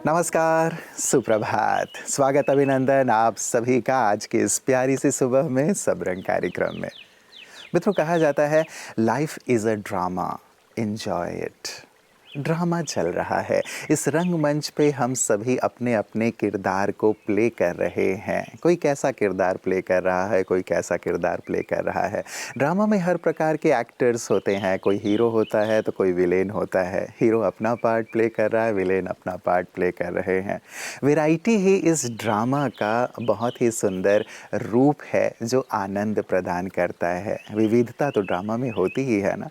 नमस्कार, सुप्रभात, स्वागत अभिनंदन आप सभी का आज की इस प्यारी सी सुबह में सब रंग कार्यक्रम में। मित्रों, कहा जाता है life is a drama, enjoy it. Drama चल रहा है। इस रंगमंच पे हम सभी अपने अपने किरदार को प्ले कर रहे हैं। कोई कैसा किरदार प्ले कर रहा है, कोई कैसा किरदार प्ले कर रहा है। ड्रामा में हर प्रकार के एक्टर्स होते हैं। कोई हीरो होता है तो कोई विलेन होता है। हीरो अपना पार्ट प्ले कर रहा है, विलेन अपना पार्ट प्ले कर रहे हैं। वैरायटी ही इस ड्रामा का बहुत ही सुंदर रूप है जो आनंद प्रदान करता है। विविधता तो ड्रामा में होती ही है ना।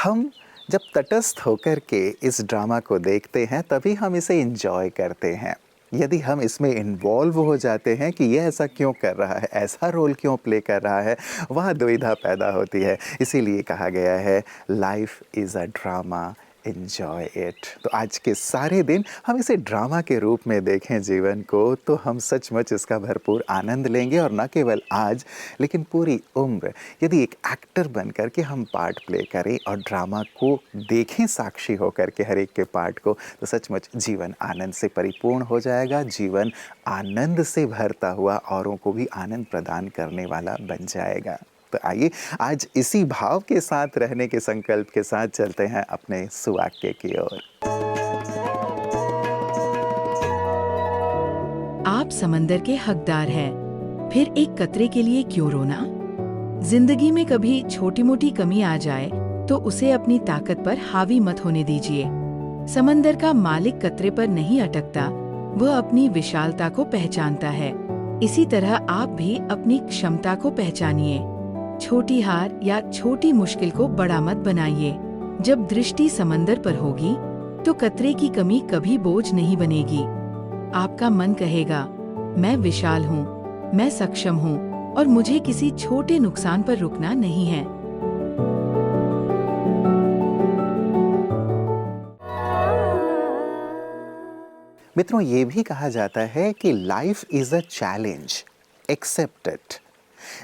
हम जब तटस्थ होकर के इस ड्रामा को देखते हैं तभी हम इसे एंजॉय करते हैं। यदि हम इसमें इन्वॉल्व हो जाते हैं कि ये ऐसा क्यों कर रहा है, ऐसा रोल क्यों प्ले कर रहा है, वहाँ दुविधा पैदा होती है। इसीलिए कहा गया है life is a drama, enjoy it. तो आज के सारे दिन हम इसे ड्रामा के रूप में देखें जीवन को, तो हम सचमुच इसका भरपूर आनंद लेंगे। और न केवल आज लेकिन पूरी उम्र यदि एक एक्टर बन कर के हम पार्ट प्ले करें और ड्रामा को देखें साक्षी होकर के हर एक के पार्ट को, तो सचमुच जीवन आनंद से परिपूर्ण हो जाएगा। जीवन आनंद से भरता हुआ औरों को भी आनंद प्रदान करने वाला बन जाएगा। तो आइए आज इसी भाव के साथ रहने के संकल्प के साथ चलते हैं अपने सुवाक्य की ओर। आप समंदर के हकदार हैं, फिर एक कतरे के लिए क्यों रोना? जिंदगी में कभी छोटी मोटी कमी आ जाए तो उसे अपनी ताकत पर हावी मत होने दीजिए। समंदर का मालिक कतरे पर नहीं अटकता, वह अपनी विशालता को पहचानता है। इसी तरह आप भी अपनी क्षमता को पहचानिए। छोटी हार या छोटी मुश्किल को बड़ा मत बनाइए। जब दृष्टि समंदर पर होगी तो कतरे की कमी कभी बोझ नहीं बनेगी। आपका मन कहेगा, मैं विशाल हूँ, मैं सक्षम हूँ और मुझे किसी छोटे नुकसान पर रुकना नहीं है। मित्रों, ये भी कहा जाता है कि life is a challenge, accept it.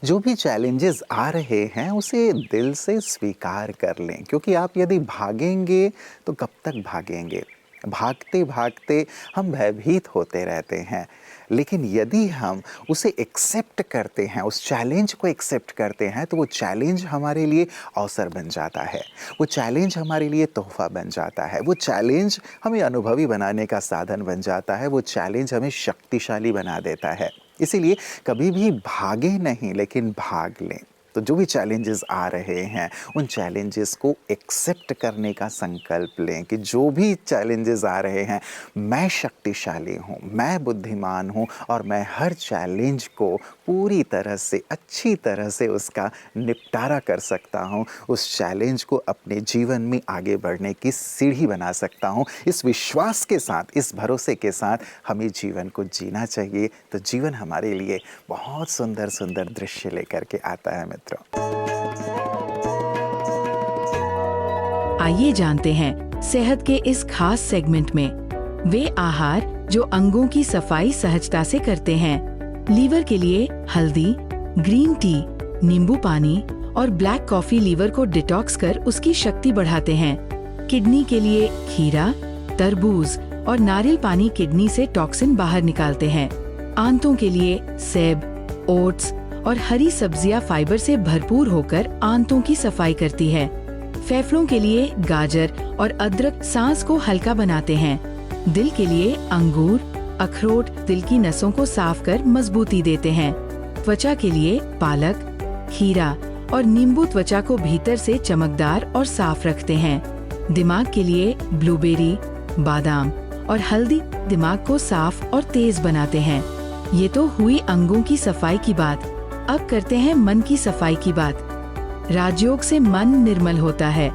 जो भी चैलेंजेस आ रहे हैं उसे दिल से स्वीकार कर लें, क्योंकि आप यदि भागेंगे तो कब तक भागेंगे। भागते भागते हम भयभीत होते रहते हैं। लेकिन यदि हम उसे एक्सेप्ट करते हैं, उस चैलेंज को एक्सेप्ट करते हैं, तो वो चैलेंज हमारे लिए अवसर बन जाता है। वो चैलेंज हमारे लिए तोहफा बन जाता है। वो चैलेंज हमें अनुभवी बनाने का साधन बन जाता है। वो चैलेंज हमें शक्तिशाली बना देता है। इसीलिए कभी भी भागे नहीं, लेकिन भाग लें। तो जो भी चैलेंजेस आ रहे हैं उन चैलेंजेस को एक्सेप्ट करने का संकल्प लें कि जो भी चैलेंजेस आ रहे हैं, मैं शक्तिशाली हूँ, मैं बुद्धिमान हूँ और मैं हर चैलेंज को पूरी तरह से, अच्छी तरह से उसका निपटारा कर सकता हूँ। उस चैलेंज को अपने जीवन में आगे बढ़ने की सीढ़ी बना सकता हूँ। इस विश्वास के साथ, इस भरोसे के साथ हमें जीवन को जीना चाहिए। तो जीवन हमारे लिए बहुत सुंदर सुंदर दृश्य लेकर के आता है। आइए जानते हैं सेहत के इस खास सेगमेंट में वे आहार जो अंगों की सफाई सहजता से करते हैं। लीवर के लिए हल्दी, ग्रीन टी, नींबू पानी और ब्लैक कॉफी लीवर को डिटॉक्स कर उसकी शक्ति बढ़ाते हैं। किडनी के लिए खीरा, तरबूज और नारियल पानी किडनी से टॉक्सिन बाहर निकालते हैं। आंतों के लिए सेब, ओट्स और हरी सब्जियां फाइबर से भरपूर होकर आंतों की सफाई करती है। फेफड़ों के लिए गाजर और अदरक सांस को हल्का बनाते हैं। दिल के लिए अंगूर, अखरोट दिल की नसों को साफ कर मजबूती देते हैं। त्वचा के लिए पालक, खीरा और नींबू त्वचा को भीतर से चमकदार और साफ रखते हैं। दिमाग के लिए ब्लूबेरी, बादाम और हल्दी दिमाग को साफ और तेज बनाते हैं। ये तो हुई अंगों की सफाई की बात। अब करते हैं मन की सफाई की बात। राजयोग से मन निर्मल होता है।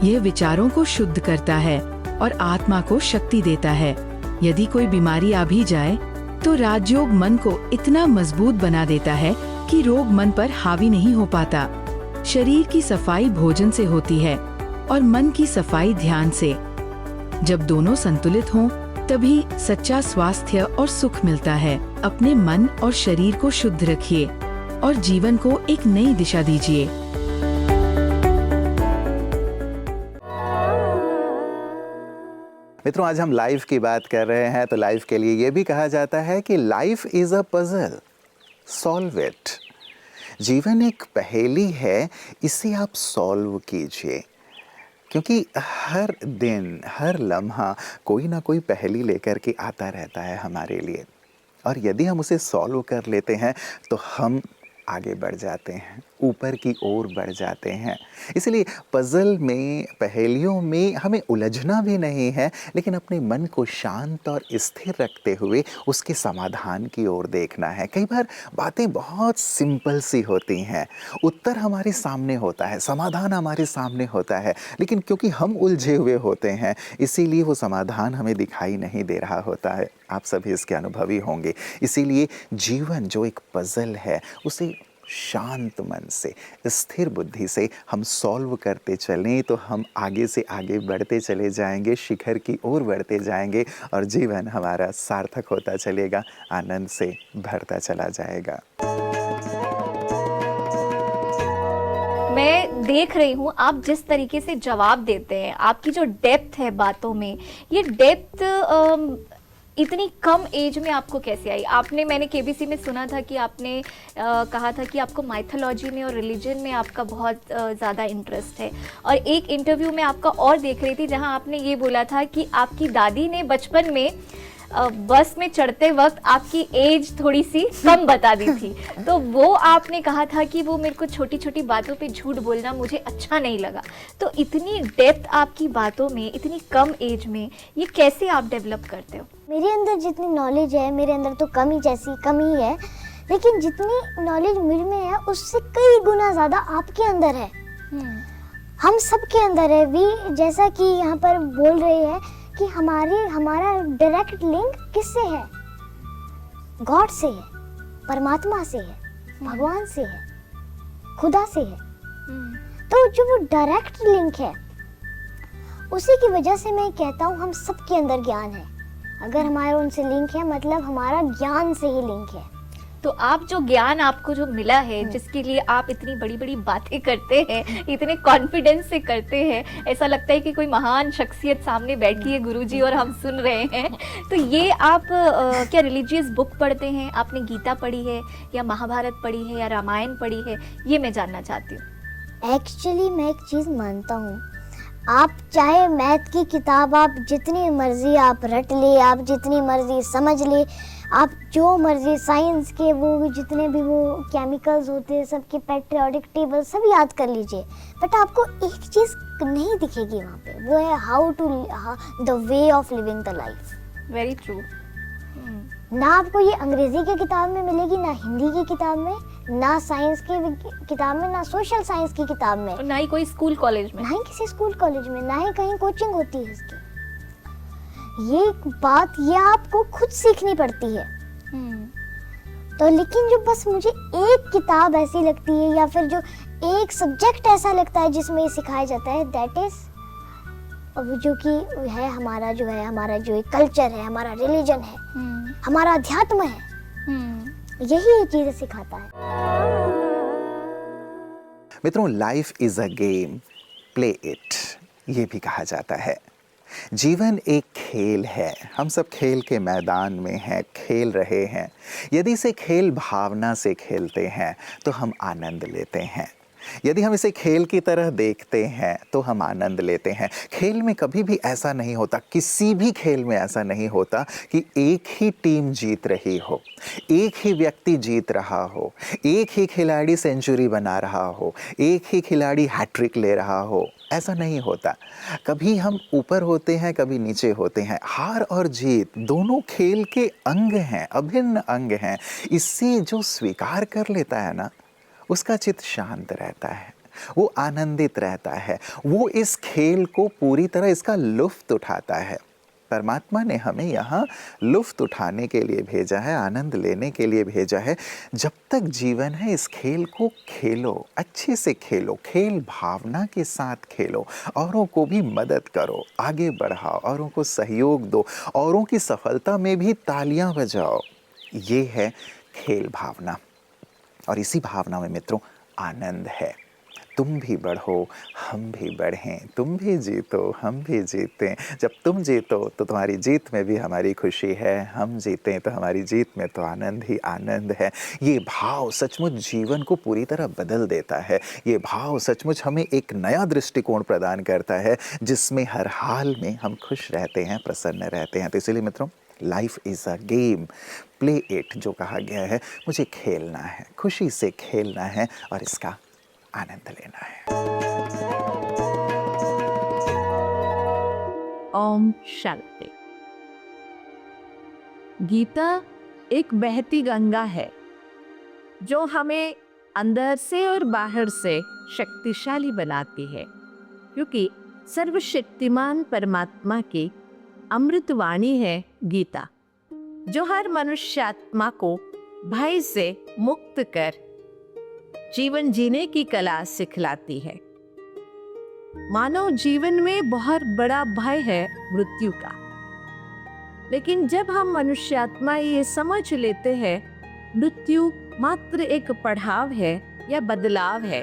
यह विचारों को शुद्ध करता है और आत्मा को शक्ति देता है। यदि कोई बीमारी आ भी जाए तो राजयोग मन को इतना मजबूत बना देता है कि रोग मन पर हावी नहीं हो पाता। शरीर की सफाई भोजन से होती है और मन की सफाई ध्यान से। जब दोनों संतुलित हों तभी सच्चा स्वास्थ्य और सुख मिलता है। अपने मन और शरीर को शुद्ध रखिए और जीवन को एक नई दिशा दीजिए। मित्रों, आज हम लाइफ की बात कर रहे हैं तो लाइफ के लिए ये भी कहा जाता है कि life is a puzzle, solve it. जीवन एक पहेली है, इसे आप सॉल्व कीजिए, क्योंकि हर दिन हर लम्हा कोई ना कोई पहेली लेकर के आता रहता है हमारे लिए। और यदि हम उसे सॉल्व कर लेते हैं तो हम आगे बढ़ जाते हैं, ऊपर की ओर बढ़ जाते हैं। इसलिए पज़ल में, पहेलियों में हमें उलझना भी नहीं है, लेकिन अपने मन को शांत और स्थिर रखते हुए उसके समाधान की ओर देखना है। कई बार बातें बहुत सिंपल सी होती हैं, उत्तर हमारे सामने होता है, समाधान हमारे सामने होता है, लेकिन क्योंकि हम उलझे हुए होते हैं, इसीलिए वो समाधान हमें दिखाई नहीं दे रहा होता है। आप सभी इसके अनुभवी होंगे। इसीलिए जीवन जो एक पज़ल है, उसे शांत मन से, स्थिर बुद्धि से हम सॉल्व करते चलें तो हम आगे से आगे बढ़ते चले जाएंगे, शिखर की ओर बढ़ते जाएंगे और जीवन हमारा सार्थक होता चलेगा, आनंद से भरता चला जाएगा। मैं देख रही हूँ आप जिस तरीके से जवाब देते हैं, आपकी जो डेप्थ है बातों में, ये डेप्थ इतनी कम एज में आपको कैसे आई? मैंने केबीसी में सुना था कि आपने कहा था कि आपको माइथोलॉजी में और रिलीजन में आपका बहुत ज़्यादा इंटरेस्ट है। और एक इंटरव्यू में आपका और देख रही थी जहां आपने ये बोला था कि आपकी दादी ने बचपन में बस में चढ़ते वक्त आपकी एज थोड़ी सी कम बता दी थी। तो वो आपने कहा था कि वो मेरे को छोटी छोटी बातों पे झूठ बोलना मुझे अच्छा नहीं लगा। तो इतनी डेप्थ आपकी बातों में इतनी कम एज में ये कैसे आप डेवलप करते हो? मेरे अंदर जितनी नॉलेज है, मेरे अंदर तो कम ही है, लेकिन जितनी नॉलेज मुझ में है उससे कई गुना ज़्यादा आपके अंदर है। हम सबके अंदर है भी। जैसा कि यहाँ पर बोल रहे हैं कि हमारा डायरेक्ट लिंक किससे है? गॉड से है, परमात्मा से है, भगवान से है, खुदा से है। तो जो वो डायरेक्ट लिंक है, उसी की वजह से मैं कहता हूँ हम सबके अंदर ज्ञान है। अगर हमारा उनसे लिंक है, मतलब हमारा ज्ञान से ही लिंक है। तो आप जो ज्ञान आपको जो मिला है, जिसके लिए आप इतनी बड़ी बड़ी बातें करते हैं, इतने कॉन्फिडेंस से करते हैं, ऐसा लगता है कि कोई महान शख्सियत सामने बैठी है गुरुजी और हम सुन रहे हैं। तो ये आप क्या रिलीजियस बुक पढ़ते हैं? आपने गीता पढ़ी है या महाभारत पढ़ी है या रामायण पढ़ी है? ये मैं जानना चाहती हूँ। एक्चुअली मैं एक चीज़ मानता हूँ, आप चाहे मैथ की किताब आप जितनी मर्जी आप रट ले, आप जितनी मर्जी समझ ले, आप जो मर्जी साइंस के वो जितने भी वो केमिकल्स होते हैं, सबके पेरियोडिक टेबल सब याद कर लीजिए, बट आपको एक चीज़ नहीं दिखेगी वहाँ पे, वो है how to the way of living the life. Very true. ना आपको ये अंग्रेजी की किताब में मिलेगी, ना हिंदी की किताब में, ना साइंस की किताब में, ना सोशल साइंस की किताब में, ना ही कोई स्कूल कॉलेज में, ना ही किसी स्कूल कॉलेज में, ना ही कहीं कोचिंग होती है इसकी। ये बात ये आपको खुद सीखनी पड़ती है। तो लेकिन जो बस मुझे एक किताब ऐसी लगती है या फिर जो एक सब्जेक्ट ऐसा लगता है जिसमें ये सिखाया जाता है, दैट इज जो कि है हमारा जो एक कल्चर है, हमारा रिलीजन है, हमारा अध्यात्म है, यही ये चीजें सिखाता है। मित्रों, life is a game, play it, ये भी कहा जाता है। जीवन एक खेल है, हम सब खेल के मैदान में हैं, खेल रहे हैं। यदि इसे खेल भावना से खेलते हैं तो हम आनंद लेते हैं। यदि हम इसे खेल की तरह देखते हैं तो हम आनंद लेते हैं। खेल में कभी भी ऐसा नहीं होता, किसी भी खेल में ऐसा नहीं होता कि एक ही टीम जीत रही हो, एक ही व्यक्ति जीत रहा हो, एक ही खिलाड़ी सेंचुरी बना रहा हो, एक ही खिलाड़ी हैट्रिक ले रहा हो। ऐसा नहीं होता। कभी हम ऊपर होते हैं, कभी नीचे होते हैं। हार और जीत दोनों खेल के अंग हैं, अभिन्न अंग हैं। इससे जो स्वीकार कर लेता है ना, उसका चित्त शांत रहता है, वो आनंदित रहता है, वो इस खेल को पूरी तरह इसका लुत्फ़ उठाता है। परमात्मा ने हमें यहाँ लुत्फ़ उठाने के लिए भेजा है, आनंद लेने के लिए भेजा है। जब तक जीवन है इस खेल को खेलो, अच्छे से खेलो, खेल भावना के साथ खेलो, औरों को भी मदद करो, आगे बढ़ाओ, औरों को सहयोग दो, औरों की सफलता में भी तालियां बजाओ। ये है खेल भावना, और इसी भावना में मित्रों आनंद है। तुम भी बढ़ो हम भी बढ़ें, तुम भी जीतो हम भी जीतें। जब तुम जीतो तो तुम्हारी जीत में भी हमारी खुशी है, हम जीतें तो हमारी जीत में तो आनंद ही आनंद है। ये भाव सचमुच जीवन को पूरी तरह बदल देता है। ये भाव सचमुच हमें एक नया दृष्टिकोण प्रदान करता है जिसमें हर हाल में हम खुश रहते हैं, प्रसन्न रहते हैं। तो इसीलिए मित्रों, life is a game, play it जो कहा गया है, मुझे खेलना है, खुशी से खेलना है और इसका आनंद लेना है। ओम शांति। गीता एक बहती गंगा है जो हमें अंदर से और बाहर से शक्तिशाली बनाती है, क्योंकि सर्वशक्तिमान परमात्मा की अमृत वाणी है गीता, जो हर मनुष्यात्मा को भय से मुक्त कर जीवन जीने की कला सिखलाती है। मानव जीवन में बहुत बड़ा भय है मृत्यु का, लेकिन जब हम मनुष्यात्मा ये समझ लेते हैं मृत्यु मात्र एक पड़ाव है या बदलाव है,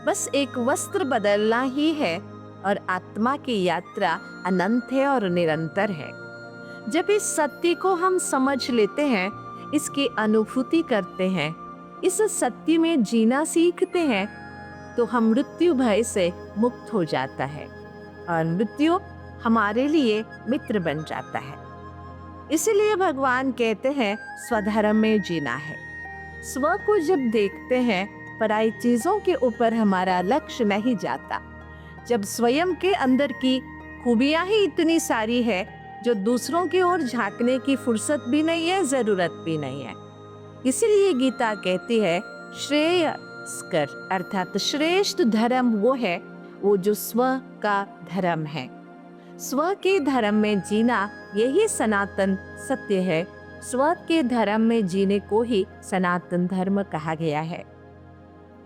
बस एक वस्त्र बदलना ही है और आत्मा की यात्रा अनंत है और निरंतर है। जब इस सत्य को हम समझ लेते हैं, इसकी अनुभूति करते हैं, इस सत्य में जीना सीखते हैं, तो हम मृत्यु भय से मुक्त हो जाता है और मृत्यु हमारे लिए मित्र बन जाता है। इसलिए भगवान कहते हैं स्वधर्म में जीना है। स्व को जब देखते हैं, पराई चीजों के ऊपर हमारा लक्ष्य नहीं जाता। जब स्वयं के अंदर की खूबियां ही इतनी सारी है जो दूसरों की ओर झांकने की फुर्सत भी नहीं है, जरूरत भी नहीं है। इसीलिए गीता कहती है श्रेयस्कर अर्थात श्रेष्ठ धर्म वो है वो जो स्व का धर्म है। स्व के धर्म में जीना यही सनातन सत्य है। स्व के धर्म में जीने को ही सनातन धर्म कहा गया है।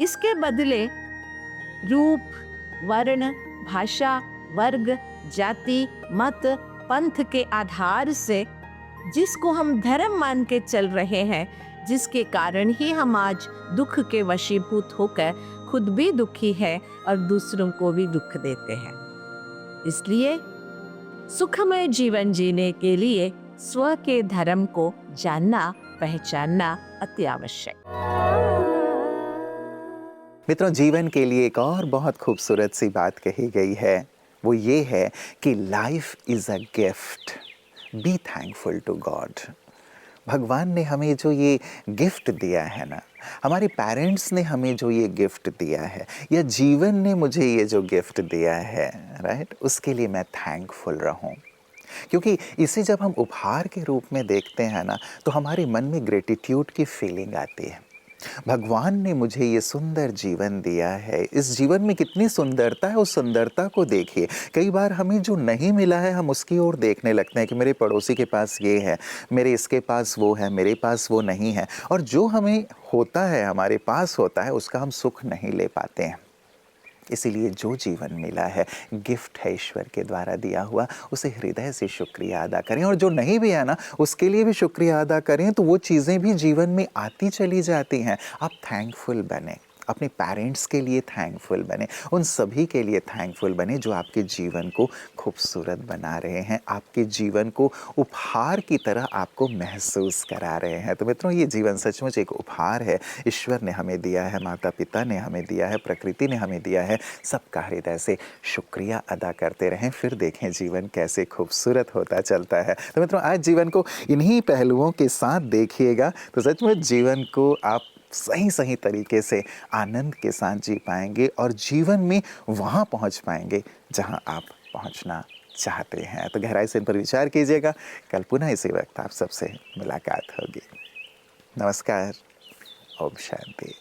इसके बदले रूप, वर्ण, भाषा, वर्ग, जाति, मत, पंथ के आधार से जिसको हम धर्म मान के चल रहे हैं, जिसके कारण ही हम आज दुख के वशीभूत होकर खुद भी दुखी है और दूसरों को भी दुख देते हैं। इसलिए सुखमय जीवन जीने के लिए स्व के धर्म को जानना, पहचानना अति आवश्यक। मित्रों, जीवन के लिए एक और बहुत खूबसूरत सी बात कही गई है, वो ये है कि life is a gift, be thankful to God. भगवान ने हमें जो ये गिफ्ट दिया है ना, हमारे पेरेंट्स ने हमें जो ये गिफ्ट दिया है, या जीवन ने मुझे ये जो गिफ्ट दिया है, राइट, उसके लिए मैं थैंकफुल रहूं। क्योंकि इसे जब हम उपहार के रूप में देखते हैं ना, तो हमारे मन में ग्रेटिट्यूड की फीलिंग आती है। भगवान ने मुझे ये सुंदर जीवन दिया है, इस जीवन में कितनी सुंदरता है, उस सुंदरता को देखिए। कई बार हमें जो नहीं मिला है हम उसकी ओर देखने लगते हैं कि मेरे पड़ोसी के पास ये है, मेरे इसके पास वो है, मेरे पास वो नहीं है। और जो हमें होता है, हमारे पास होता है, उसका हम सुख नहीं ले पाते हैं। इसीलिए जो जीवन मिला है, गिफ्ट है ईश्वर के द्वारा दिया हुआ, उसे हृदय से शुक्रिया अदा करें। और जो नहीं भी है ना, उसके लिए भी शुक्रिया अदा करें, तो वो चीज़ें भी जीवन में आती चली जाती हैं। आप थैंकफुल बने, अपने पेरेंट्स के लिए थैंकफुल बने, उन सभी के लिए थैंकफुल बने जो आपके जीवन को खूबसूरत बना रहे हैं, आपके जीवन को उपहार की तरह आपको महसूस करा रहे हैं। तो मित्रों, ये जीवन सचमुच एक उपहार है, ईश्वर ने हमें दिया है, माता पिता ने हमें दिया है, प्रकृति ने हमें दिया है। सबका हृदय से शुक्रिया अदा करते रहें, फिर देखें जीवन कैसे खूबसूरत होता चलता है। तो मित्रों, आज जीवन को इन्हीं पहलुओं के साथ देखिएगा, तो सचमुच जीवन को आप सही तरीके से आनंद के साथ जी पाएंगे और जीवन में वहाँ पहुँच पाएंगे जहाँ आप पहुँचना चाहते हैं। तो गहराई से इन पर विचार कीजिएगा। कल पुनः इसी वक्त आप सबसे मुलाकात होगी। नमस्कार। ओम शांति।